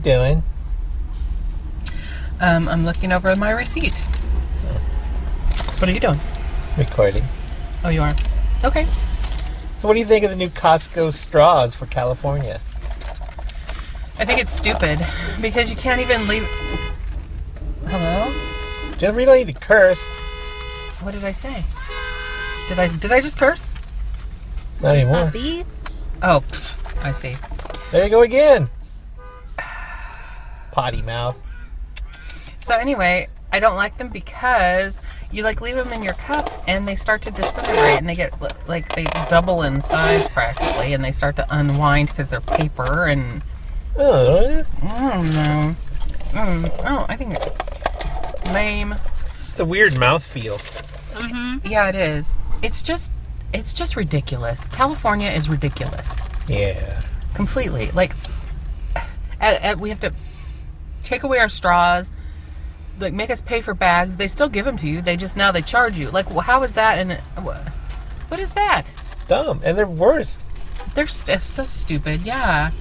doing? I'm looking over my receipt. What are you doing? Recording. Oh, you are? Okay. So what do you think of the new Costco Straws for California? I think it's stupid because you can't even leave... Hello? Jennifer, you don't need to curse. What did I say? Did I just curse? Not anymore. Beep. Oh, I see. There you go again. Potty mouth. So anyway, I don't like them because you like leave them in your cup and they start to disintegrate and they get like they double in size practically and they start to unwind because they're paper and Oh, I don't know. Oh, I think lame. it's a weird mouthfeel. Mm-hmm. Yeah, it is. It's just ridiculous. California is ridiculous. Yeah. Completely. Like, we have to take away our straws, like make us pay for bags. They still give them to you. They just now they charge you. Like, well, how is that? And what is that? Dumb. And they're worst. They're so stupid. Yeah.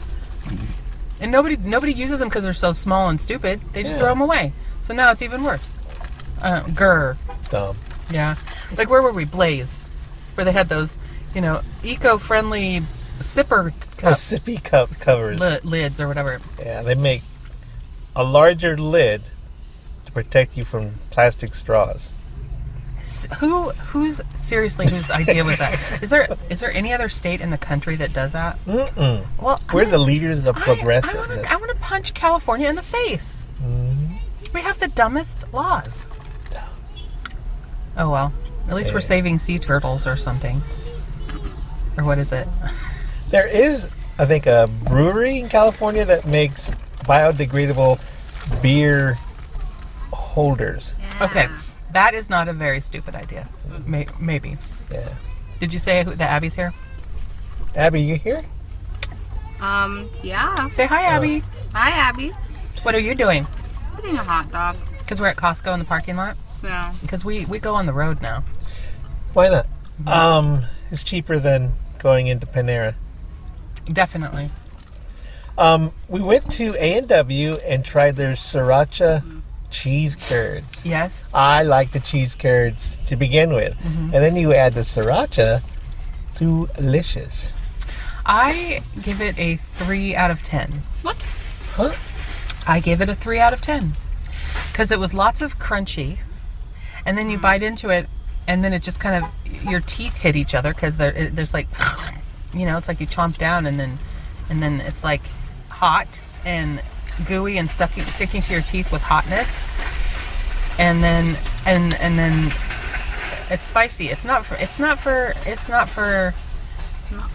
And nobody uses them because they're so small and stupid. They just throw them away. So now it's even worse. Grr. Dumb. Yeah. Like, where were we? Blaze. Where they had those, eco-friendly sipper cups. Sippy cup covers. Lids or whatever. Yeah, they make a larger lid to protect you from plastic straws. Whose idea was that? Is there any other state in the country that does that? Mm-mm. Well, We're the leaders of progressiveness. I want to punch California in the face. Mm-hmm. We have the dumbest laws. Oh well. At least we're saving sea turtles or something. Or what is it? There is, I think, a brewery in California that makes biodegradable beer holders. Yeah. Okay. That is not a very stupid idea. Maybe. Yeah. Did you say that Abby's here? Abby, you here? Yeah. Say hi, Abby. Hi, Abby. What are you doing? Eating a hot dog. Because we're at Costco in the parking lot? Yeah. Because we go on the road now. Why not? It's cheaper than going into Panera. Definitely. We went to A&W and tried their Sriracha Cheese Curds. Yes. I like the cheese curds to begin with. Mm-hmm. And then you add the Sriracha. Delicious. I give it a 3 out of 10. What? Huh? I give it a 3 out of 10. Because it was lots of crunchy. And then you bite into it, and then it just kind of, your teeth hit each other because there's like, it's like you chomp down, and then it's like hot and gooey and sticking to your teeth with hotness. And then it's spicy. It's not for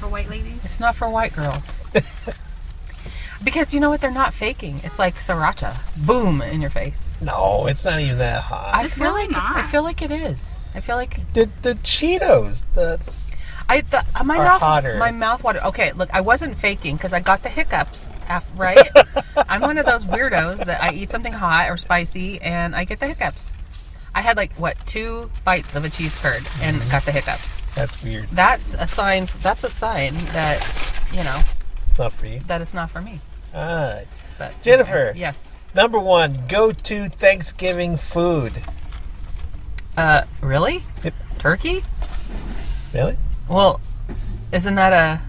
white ladies? It's not for white girls. Because you know what? They're not faking. It's like sriracha. Boom in your face. No, it's not even that hot. I feel like it is. I feel like the Cheetos, my mouth water. Okay, look, I wasn't faking because I got the hiccups. Right? I'm one of those weirdos that I eat something hot or spicy and I get the hiccups. I had 2 bites of a cheese curd and got the hiccups. That's weird. That's a sign that It's not for you. that it's not for me. All right. But Jennifer. Yes. Number 1, go-to Thanksgiving food. Really? Yep. Turkey? Really? Well, isn't that a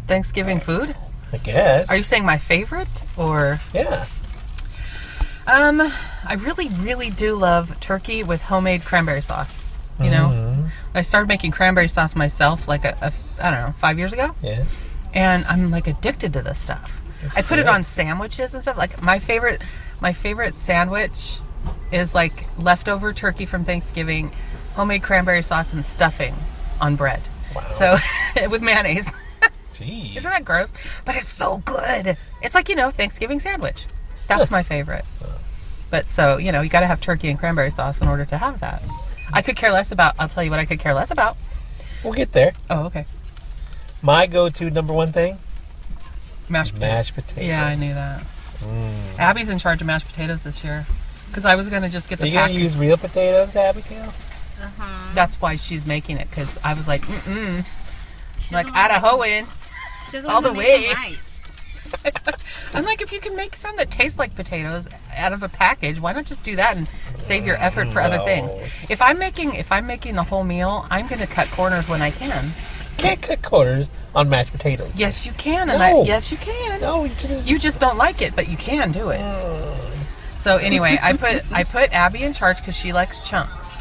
Thanksgiving food? I guess. Are you saying my favorite or? Yeah. I really, really do love turkey with homemade cranberry sauce. You know, I started making cranberry sauce myself I don't know, 5 years ago. Yeah. And I'm addicted to this stuff. I put it on sandwiches and stuff. Like my favorite sandwich is leftover turkey from Thanksgiving, homemade cranberry sauce and stuffing on bread. Wow. So with mayonnaise. Jeez. Isn't that gross? But it's so good. It's Thanksgiving sandwich. That's my favorite. But so, you got to have turkey and cranberry sauce in order to have that. I could care less about, I'll tell you what I could care less about. We'll get there. Oh, okay. My go-to number 1 thing? Mashed potatoes. Yeah, I knew that. Abby's in charge of mashed potatoes this year. Because I was going to just get the Are you going to use real potatoes, Abigail? Uh-huh. That's why she's making it. Because I was like, Idahoan. She's all the way. Right. I'm like, if you can make some that taste like potatoes out of a package, why not just do that and save your effort for other things? If I'm making the whole meal, I'm going to cut corners when I can. Can't cut corners on mashed potatoes. Yes, you can. Yes, you can. No, you just don't like it, but you can do it. So anyway, I put Abby in charge because she likes chunks.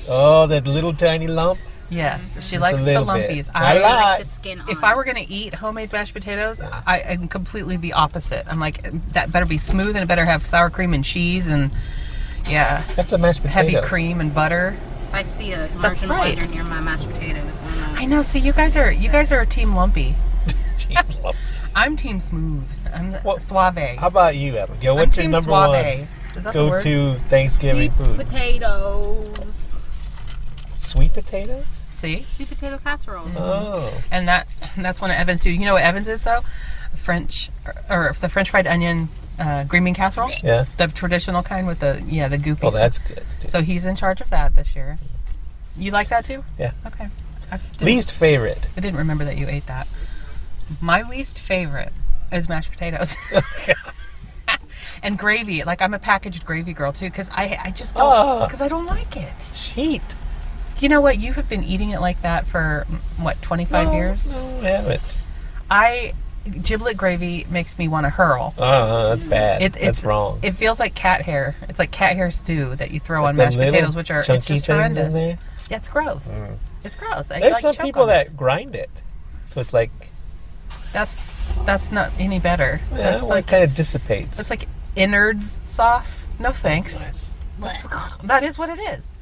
Oh, that little tiny lump. Yes, she Just likes the lumpies. I like the skin on. If I were going to eat homemade mashed potatoes, I'm completely the opposite. I'm like, that better be smooth and it better have sour cream and cheese and That's a mashed potato. heavy cream and butter. If I see a That's margin right. blender near my mashed potatoes, then I know. See, you guys are team lumpy. Team lump. I'm team smooth. I'm suave. How about you, Abigail? I'm What's your team number suave. one Is that the word? go-to Thanksgiving sweet food? potatoes. Sweet potatoes? See? Sweet potato casserole. Oh. And that's one of Evan's too. You know what Evan's is though? French or the French fried onion green bean casserole. Yeah. The traditional kind with the goopy Oh, stuff. that's good. Too. So he's in charge of that this year. You like that too? Yeah. Okay. Least favorite? I didn't remember that you ate that. My least favorite is mashed potatoes. And gravy. Like, I'm a packaged gravy girl too because I just don't, because I don't like it. Cheat. You know what? You have been eating it like that for, 25 years? No, I haven't. Giblet gravy makes me want to hurl. Oh, that's bad. That's wrong. It feels like cat hair. It's like cat hair stew that you throw Like on the mashed little potatoes, which are, it's chunky just things in horrendous. there? Yeah, it's gross. It's gross. There's some people that grind it. So it's like... That's not any better. Yeah, That's well, it kind of dissipates. It's like innards sauce. No thanks. Nice. That is what it is.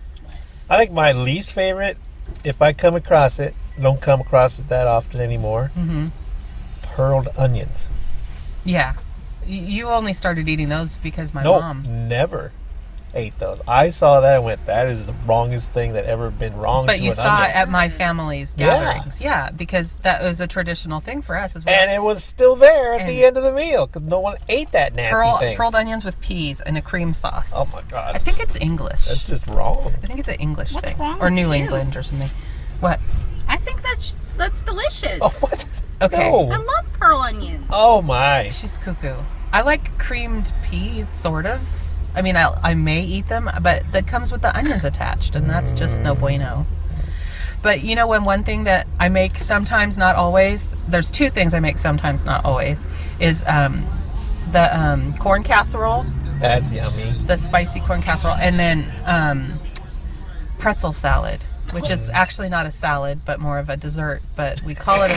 I think my least favorite, if I come across it, don't come across it that often anymore, pearled onions. Yeah. You only started eating those because my No, mom. never ate those. I saw that and went, that is the wrongest thing that ever been wrong But to you an saw onion. it at my family's gatherings. Yeah, because that was a traditional thing for us as well. And it was still there at And the end of the meal because no one ate that nasty thing. Pearled onions with peas and a cream sauce. Oh my God. I think it's English. That's just wrong. I think it's an English What's thing. wrong Or with New you? England or something. What? I think that's delicious. Oh, what? Okay. No. I love pearl onions. Oh my. She's cuckoo. I like creamed peas, sort of. I mean, I may eat them, but that comes with the onions attached, and that's just no bueno. But you know, one thing that I make sometimes, not always, there's two things I make sometimes, not always, is the corn casserole, That's yummy. the spicy corn casserole, and then pretzel salad, which is actually not a salad, but more of a dessert. But we call it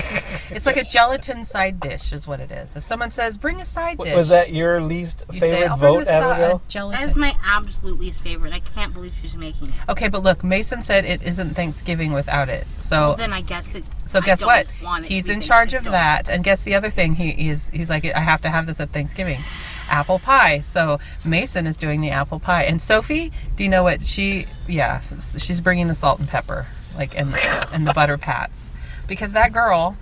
it's like a gelatin side dish is what it is. If someone says, bring a side dish. Was that your least you say, favorite I'll bring vote, the Abigail? gelatin. That is my absolute least favorite. I can't believe she's making it. Okay, but look, Mason said it isn't Thanksgiving without it. So Well, then I guess it. So guess I what? don't want it to He's be in charge of Thanksgiving. that. And guess the other thing he's like, I have to have this at Thanksgiving. Apple pie. So Mason is doing the apple pie. And Sophie, do you know what she's bringing the salt and pepper, like, and the butter pats. Because that girl,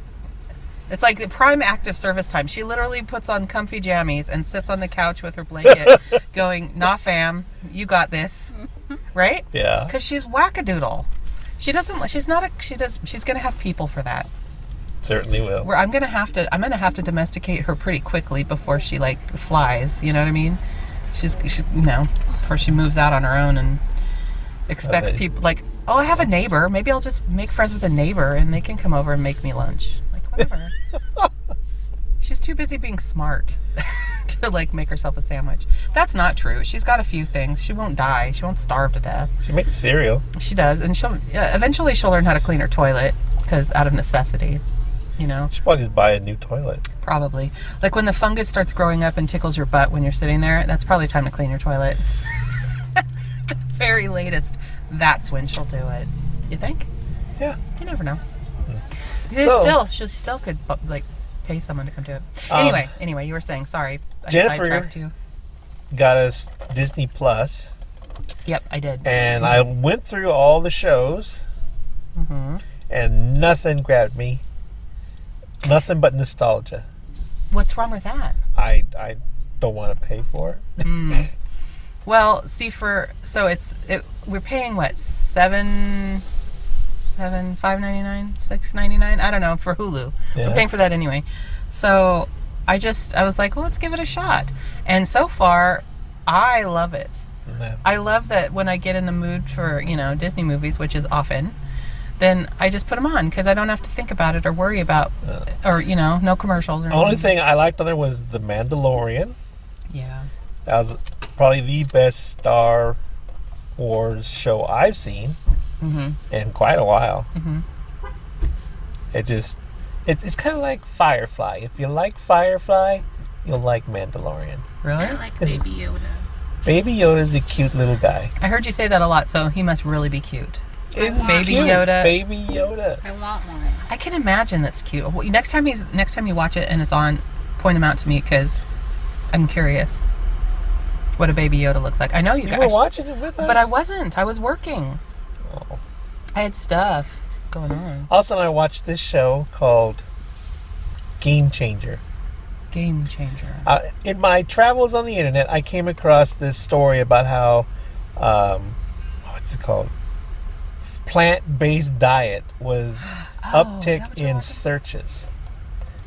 it's like the prime active service time. She literally puts on comfy jammies and sits on the couch with her blanket going, nah fam, you got this. Right? Yeah. Because she's wackadoodle. She's gonna have people for that. Certainly will. Where I'm gonna have to domesticate her pretty quickly before she like flies. You know what I mean? She's before she moves out on her own and expects people like, oh, I have a neighbor. Maybe I'll just make friends with a neighbor and they can come over and make me lunch. Like whatever. She's too busy being smart to like make herself a sandwich. That's not true. She's got a few things. She won't die. She won't starve to death. She makes cereal. She does, and eventually she'll learn how to clean her toilet because out of necessity, you know. She'll probably just buy a new toilet. Probably. Like when the fungus starts growing up and tickles your butt when you're sitting there, that's probably time to clean your toilet. The very latest, that's when she'll do it. You think? Yeah. You never know. She still could like pay someone to come do it. Anyway, you were saying, sorry. I Jennifer sidetracked you. got us Disney Plus. Yep, I did. And I went through all the shows. And nothing grabbed me. Nothing but nostalgia. What's wrong with that? I don't want to pay for it. Well, see, we're paying what, $5.99, $6.99? I don't know, for Hulu. Yeah. We're paying for that anyway. So I was like, well, let's give it a shot. And so far, I love it. Yeah. I love that when I get in the mood for, Disney movies, which is often, then I just put them on because I don't have to think about it or worry about, or, no commercials. Or The only anything. thing I liked on there was The Mandalorian. Yeah. That was probably the best Star Wars show I've seen in quite a while. Mm-hmm. It's kind of like Firefly. If you like Firefly, you'll like Mandalorian. Really? I like Baby Yoda. Baby Yoda's the cute little guy. I heard you say that a lot, so he must really be cute. It's Baby cute. Yoda. Baby Yoda. I want one. I can imagine that's cute. Well, next time you watch it and it's on, point him out to me because I'm curious what a Baby Yoda looks like. I know you You guys were watching it with us? but I wasn't. I was working. Oh. I had stuff going on. Also, I watched this show called Game Changer. Game changer. In my travels on the internet, I came across this story about how, what's it called? Plant-based diet was uptick that what you're in watching? searches.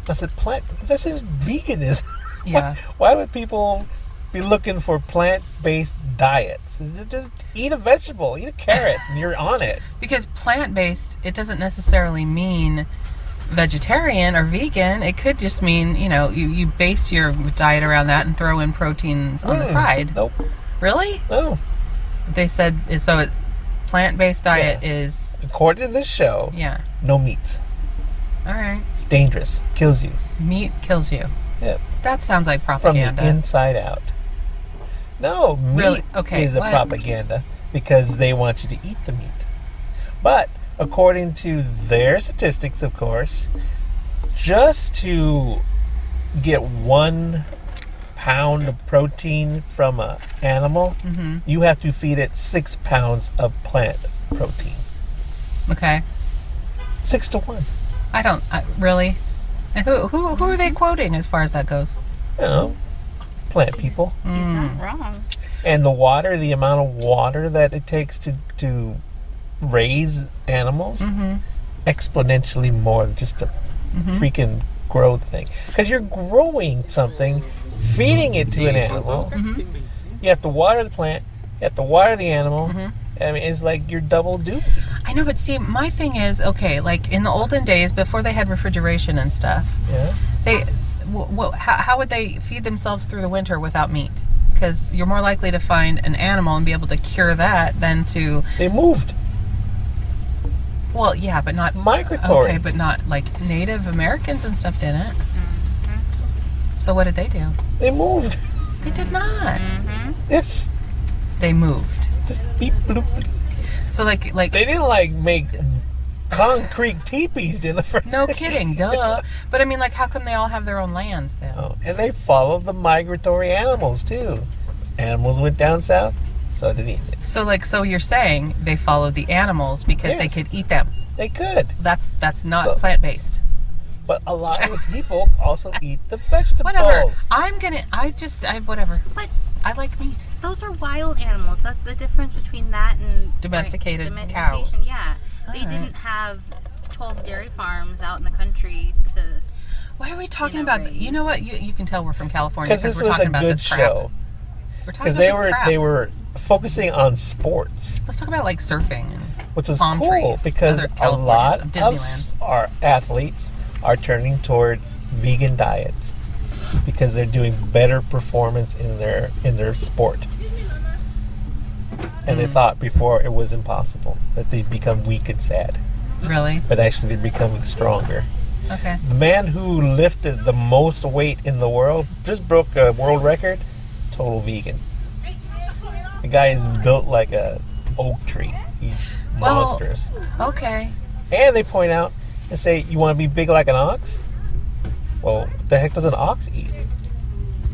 I said, that's just veganism. Yeah. Why would people be looking for plant-based diets? Just eat a vegetable, eat a carrot, and you're on it. Because plant-based, it doesn't necessarily mean vegetarian or vegan. It could just mean, you base your diet around that and throw in proteins on the side. Nope. Really? No. They said, so plant-based diet is, According to this show, yeah. no meats. All right. It's dangerous. Kills you. Meat kills you. Yeah. That sounds like From propaganda. the inside out. No, meat Really? Okay, is a what? propaganda because they want you to eat the meat. But according to their statistics, of course, just to get 1 pound of protein from an animal, you have to feed it 6 pounds of plant protein. Okay. 6 to 1. Really? And who are they quoting as far as that goes? You know, plant people. He's not wrong. And the water, the amount of water that it takes to raise animals, exponentially more than just a freaking growth thing. Because you're growing something, feeding it to an animal. You have to water the plant, you have to water the animal. I mean, it's like you're double duty. I know, but see, my thing is, okay, like in the olden days, before they had refrigeration and stuff, Yeah. how would they feed themselves through the winter without meat? Because you're more likely to find an animal and be able to cure that than to... They moved. Well, yeah, but not... Migratory. Okay, but not like Native Americans and stuff didn't. So what did they do? They moved. They did not. Yes. They moved. Just beep, bloop, bloop. So like They didn't make concrete teepees in the first. no kidding, duh. But I mean, like, how come they all have their own lands then? Oh, and they followed the migratory animals too. Animals went down south, so did Indians. So you're saying they followed the animals because they Yes. could eat them. They could, That's not But- plant-based. but a lot of people also eat the vegetables. Whatever. Whatever. But I like meat. those are wild animals. That's the difference between that and Domesticated domestication. cows. Yeah, they Alright. didn't have 12 dairy farms out in the country to. Why are we talking You know, about? You know what? You can tell we're from California Because because this we're was talking a about good this crap. show. We're talking Because about they were focusing on sports, Let's talk about like surfing and which was palm cool trees, because other a Californias lot of of Disneyland. our athletes are turning toward vegan diets because they're doing better performance in their sport. And they thought before it was impossible that they'd become weak and sad, really. but actually they're becoming stronger. Okay. The man who lifted the most weight in the world just broke a world record. Total vegan. The guy is built like a oak tree. He's Well- monstrous. Okay. And they point out and say, "You want to be big like an ox? Well, what the heck does an ox eat?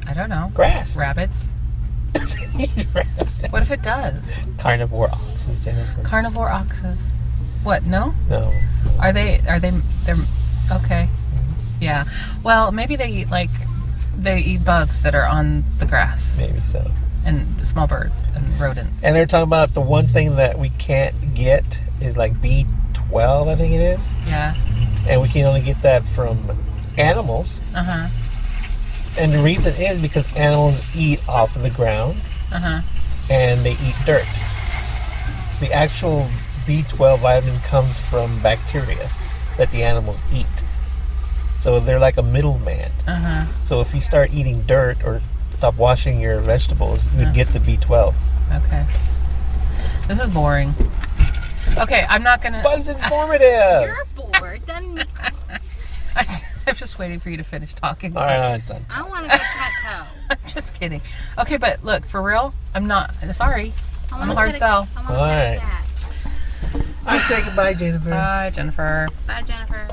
I don't know. Grass. Rabbits. What if it does? Carnivore oxes, Jennifer. Carnivore oxes. What? No? No. Are they? They're okay. Yeah. Well, maybe they eat bugs that are on the grass Maybe so. and small birds and rodents. And they're talking about the one thing that we can't get is like B12, I think it is. Yeah. And we can only get that from animals. Uh huh. And the reason is because animals eat off of the ground and they eat dirt. The actual B12 vitamin comes from bacteria that the animals eat. So they're like a middleman. So if you start eating dirt or stop washing your vegetables, you'd get the B12. Okay. This is boring. Okay, I'm not gonna. But it's informative. You're bored. Then I'm just waiting for you to finish talking. All right, I'm done. I want to go Petco. I'm just kidding. Okay, but look, for real, I'm not. Sorry, I'm a hard get sell. I want to All get right. a cat. I say goodbye, Jennifer. Bye, Jennifer. Bye, Jennifer.